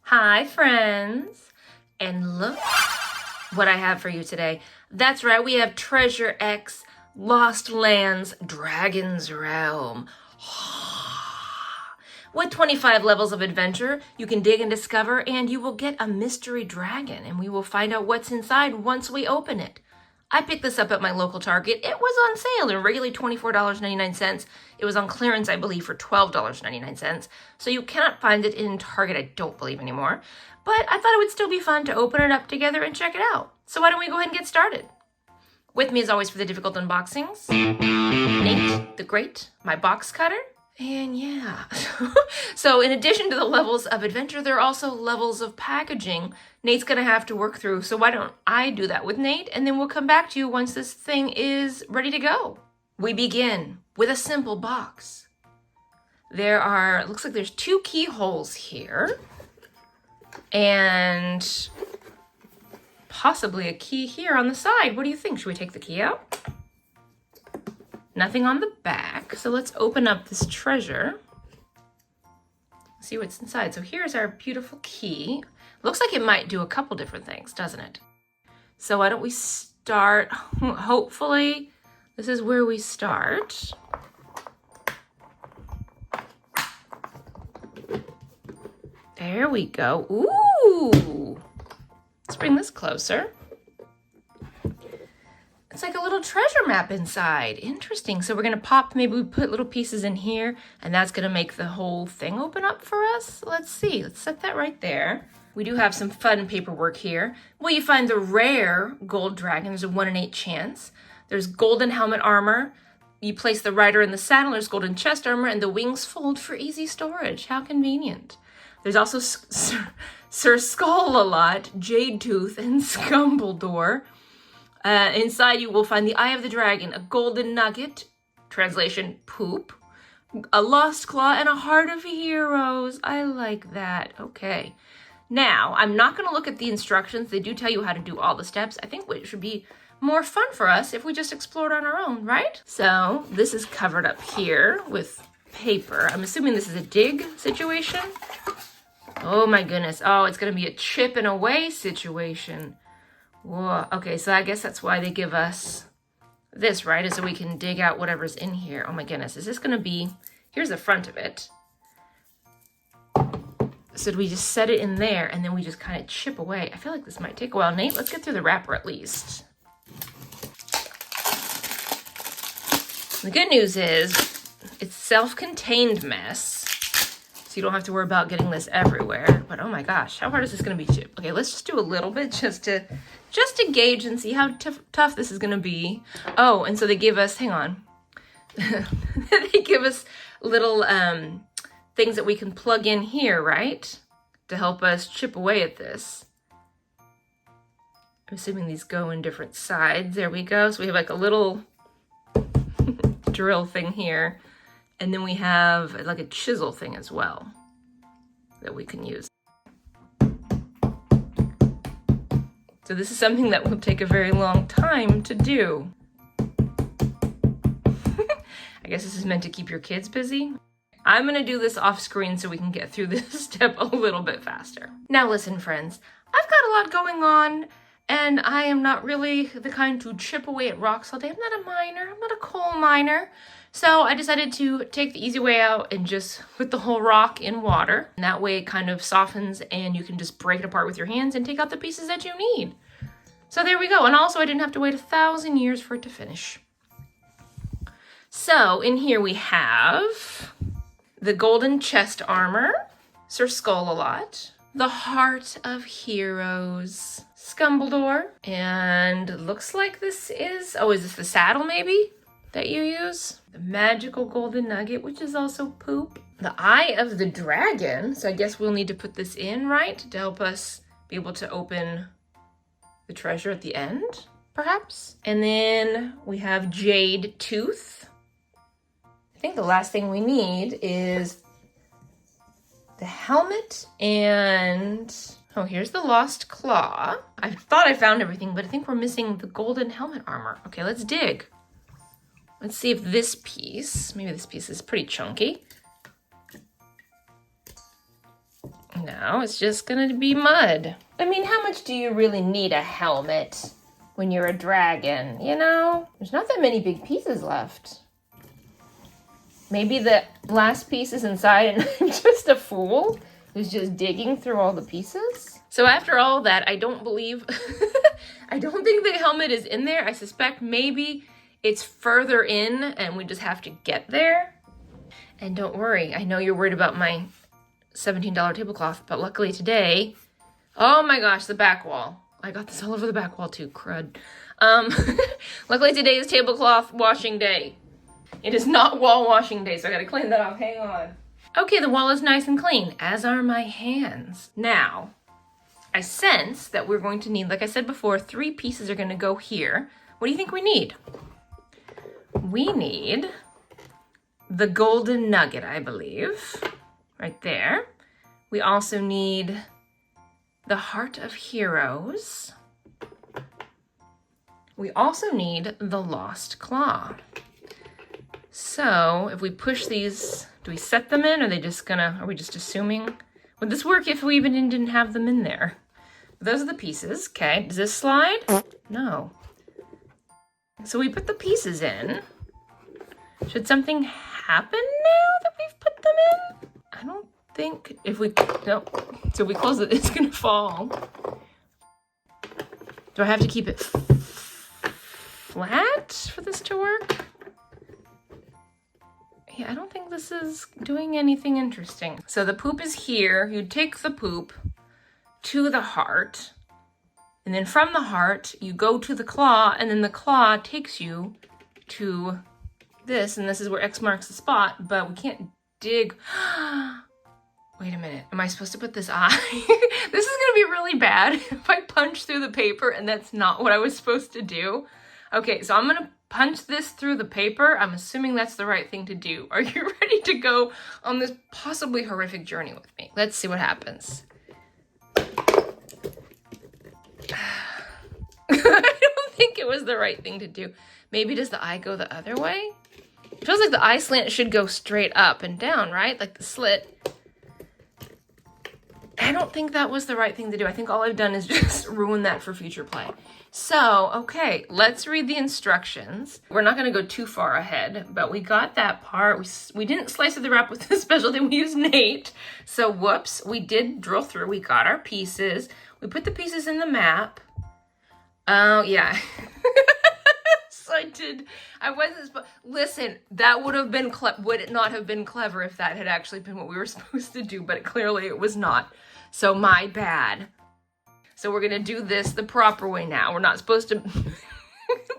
Hi, friends. And look what I have for you today. That's right, we have Treasure X Lost Lands Dragon's Realm. With 25 levels of adventure, you can dig and discover, and you will get a mystery dragon, and we will find out what's inside once we open it. I picked this up at my local Target. It was on sale and regularly $24.99. It was on clearance, I believe, for $12.99. So you cannot find it in Target, I don't believe anymore. But I thought it would still be fun to open it up together and check it out. So why don't we go ahead and get started? With me as always for the difficult unboxings, Nate the Great, my box cutter. And yeah, so in addition to the levels of adventure, there are also levels of packaging Nate's gonna have to work through. So why don't I do that with Nate, and then we'll come back to you once this thing is ready to go. We begin with a simple box. It looks like there's 2 keyholes here, and possibly a key here on the side. What do you think? Should we take the key out? Nothing on the back, so let's open up this treasure. See what's inside. So here's our beautiful key. Looks like it might do a couple different things, doesn't it? So why don't we start, hopefully this is where we start. There we go. Ooh! Let's bring this closer. It's like a little treasure map inside. Interesting. So we're gonna maybe we put little pieces in here, and that's gonna make the whole thing open up for us. Let's see, let's set that right there. We do have some fun paperwork here. Well, you find the rare gold dragon. There's a 1 in 8 chance. There's golden helmet armor. You place the rider in the saddle. There's golden chest armor, and the wings fold for easy storage. How convenient. There's also Sir Skull-a-Lot, Jade Tooth, and Scumbledore. Inside you will find the Eye of the Dragon, a golden nugget, translation, poop, a lost claw, and a heart of heroes. I like that. Okay. Now, I'm not going to look at the instructions. They do tell you how to do all the steps. I think it should be more fun for us if we just explored on our own, right? So this is covered up here with paper. I'm assuming this is a dig situation. Oh my goodness. Oh, it's going to be a chip and away situation. Whoa, okay, so I guess that's why they give us this, right? Is so we can dig out whatever's in here. Oh my goodness, is this gonna be, here's the front of it. So do we just set it in there and then we just kind of chip away? I feel like this might take a while. Nate, let's get through the wrapper at least. The good news is it's self-contained mess. So you don't have to worry about getting this everywhere. But oh my gosh, how hard is this gonna be to? Okay, let's just do a little bit just to gauge and see how tough this is gonna be. Oh, and so they give us, hang on. They give us little things that we can plug in here, right? To help us chip away at this. I'm assuming these go in different sides. There we go. So we have like a little drill thing here. And then we have like a chisel thing as well that we can use. So this is something that will take a very long time to do. I guess this is meant to keep your kids busy. I'm gonna do this off screen so we can get through this step a little bit faster. Now listen, friends, I've got a lot going on, and I am not really the kind to chip away at rocks all day. I'm not a miner, I'm not a coal miner. So I decided to take the easy way out and just put the whole rock in water. And that way it kind of softens and you can just break it apart with your hands and take out the pieces that you need. So there we go. And also I didn't have to wait 1,000 years for it to finish. So in here we have the golden chest armor, Sir Skull-a-Lot, the heart of heroes, Scumbledore, and it looks like this is, oh, is this the saddle maybe that you use? The magical golden nugget, which is also poop. The Eye of the Dragon, so I guess we'll need to put this in, right? To help us be able to open the treasure at the end, perhaps? And then we have Jade Tooth. I think the last thing we need is the helmet and, oh, here's the lost claw. I thought I found everything, but I think we're missing the golden helmet armor. Okay, let's dig. Let's see if this piece, maybe this piece is pretty chunky. No, it's just gonna be mud. I mean, how much do you really need a helmet when you're a dragon, you know? There's not that many big pieces left. Maybe the last piece is inside and I'm just a fool who's just digging through all the pieces. So after all that, I don't believe, I don't think the helmet is in there. I suspect maybe it's further in and we just have to get there. And don't worry, I know you're worried about my $17 tablecloth, but luckily today, oh my gosh, the back wall. I got this all over the back wall too, crud. Luckily today is tablecloth washing day. It is not wall washing day, so I gotta clean that off, hang on. Okay, the wall is nice and clean, as are my hands. Now, I sense that we're going to need, like I said before, 3 pieces are gonna go here. What do you think we need? We need the golden nugget, I believe. Right there. We also need the Heart of Heroes. We also need the Lost Claw. So if we push these, do we set them in? Or are we just assuming? Would this work if we even didn't have them in there? Those are the pieces, okay. Does this slide? No. So we put the pieces in. Should something happen now that we've put them in? I don't think no. So if we close it, it's gonna fall. Do I have to keep it flat for this to work? Yeah, I don't think this is doing anything interesting. So the poop is here. You take the poop to the heart, and then from the heart, you go to the claw, and then the claw takes you to this, and this is where X marks the spot, but we can't dig. Wait a minute, am I supposed to put this eye? This is gonna be really bad if I punch through the paper and that's not what I was supposed to do. Okay, so I'm gonna punch this through the paper. I'm assuming that's the right thing to do. Are you ready to go on this possibly horrific journey with me? Let's see what happens. I don't think it was the right thing to do. Maybe does the eye go the other way? It feels like the eye slant should go straight up and down, right? Like the slit. I don't think that was the right thing to do. I think all I've done is just ruin that for future play. So, okay, let's read the instructions. We're not gonna go too far ahead, but we got that part. We didn't slice of the wrap with the special thing, we used Nate. So whoops, we did drill through, we got our pieces. We put the pieces in the map. Oh, yeah. So I wasn't listen, that would it not have been clever if that had actually been what we were supposed to do, but clearly it was not. So my bad. So we're gonna do this the proper way now. We're not supposed to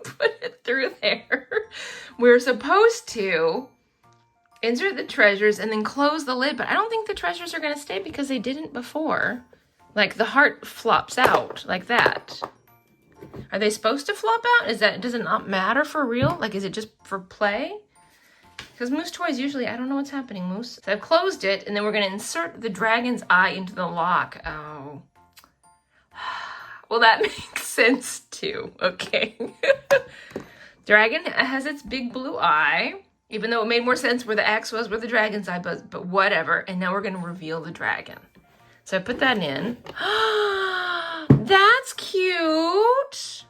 put it through there. We're supposed to insert the treasures and then close the lid, but I don't think the treasures are gonna stay because they didn't before. Like the heart flops out like that. Are they supposed to flop out? Does it not matter for real? Like, is it just for play? Because Moose Toys usually, I don't know what's happening, Moose. So I've closed it, and then we're gonna insert the dragon's eye into the lock. Oh. Well, that makes sense too, okay. Dragon has its big blue eye, even though it made more sense where the X was, where the dragon's eye was, but whatever. And now we're gonna reveal the dragon. So I put that in. That's cute.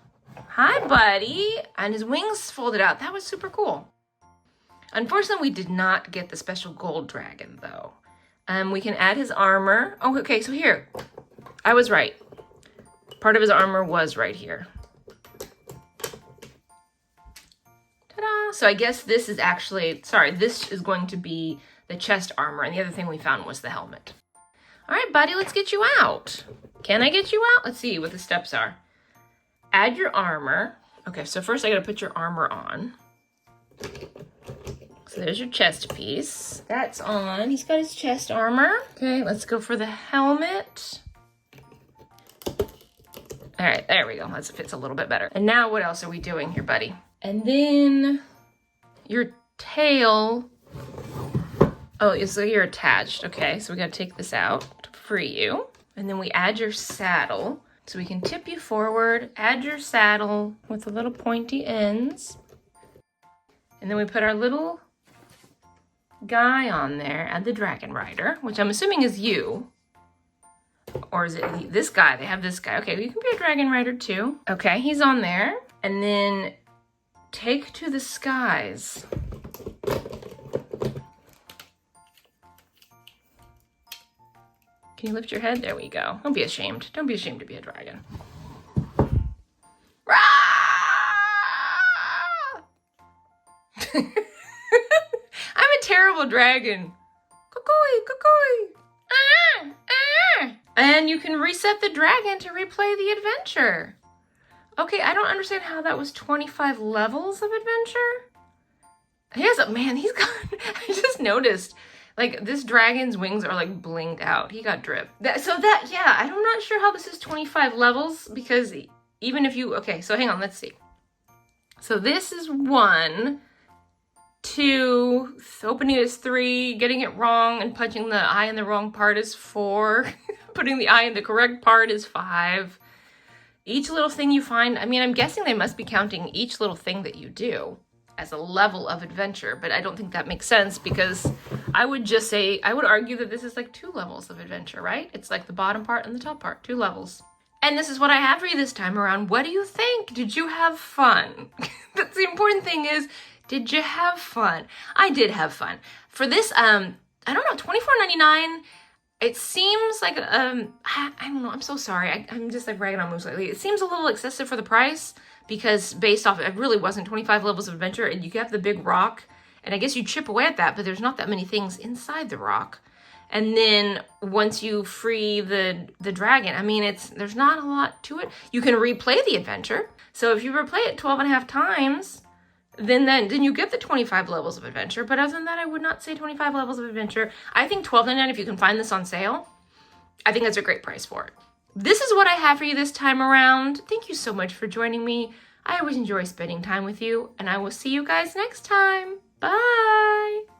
Hi, buddy. And his wings folded out. That was super cool. Unfortunately, we did not get the special gold dragon, though. We can add his armor. Oh, okay, so here. I was right. Part of his armor was right here. Ta-da! So I guess this is actually, this is going to be the chest armor, and the other thing we found was the helmet. All right, buddy, let's get you out. Can I get you out? Let's see what the steps are. Add your armor. Okay, so first I gotta put your armor on. So there's your chest piece. That's on. He's got his chest armor. Okay, let's go for the helmet. All right, there we go. That fits a little bit better. And now what else are we doing here, buddy? And then your tail. Oh, so you're attached. Okay, so we gotta take this out to free you. And then we add your saddle. So we can tip you forward, add your saddle with the little pointy ends. And then we put our little guy on there, add the dragon rider, which I'm assuming is you. Or is it this guy? They have this guy. Okay, you can be a dragon rider too. Okay, he's on there. And then take to the skies. Can you lift your head? There we go. Don't be ashamed. Don't be ashamed to be a dragon. I'm a terrible dragon. Cuckoo, cuckoo. And you can reset the dragon to replay the adventure. Okay, I don't understand how that was 25 levels of adventure. He's got, I just noticed, like, this dragon's wings are, like, blinged out. He got drip. I'm not sure how this is 25 levels, because even if you, okay, so hang on, let's see. So this is 1, 2, opening is 3, getting it wrong and punching the eye in the wrong part is 4, putting the eye in the correct part is 5. Each little thing you find, I mean, I'm guessing they must be counting each little thing that you do as a level of adventure, but I don't think that makes sense because I would argue that this is like 2 levels of adventure, right? It's like the bottom part and the top part, 2 levels. And this is what I have for you this time around. What do you think? Did you have fun? That's the important thing is, did you have fun? I did have fun. For this, I don't know, $24.99. It seems like, I don't know, I'm so sorry. I'm just like ragging on moves lately. It seems a little excessive for the price because based off, it really wasn't 25 levels of adventure and you have the big rock and I guess you chip away at that, but there's not that many things inside the rock. And then once you free the dragon, I mean, there's not a lot to it. You can replay the adventure. So if you replay it 12.5 times, then you get the 25 levels of adventure. But other than that, I would not say 25 levels of adventure. I think $12.99, if you can find this on sale, I think that's a great price for it. This is what I have for you this time around. Thank you so much for joining me. I always enjoy spending time with you, and I will see you guys next time. Bye!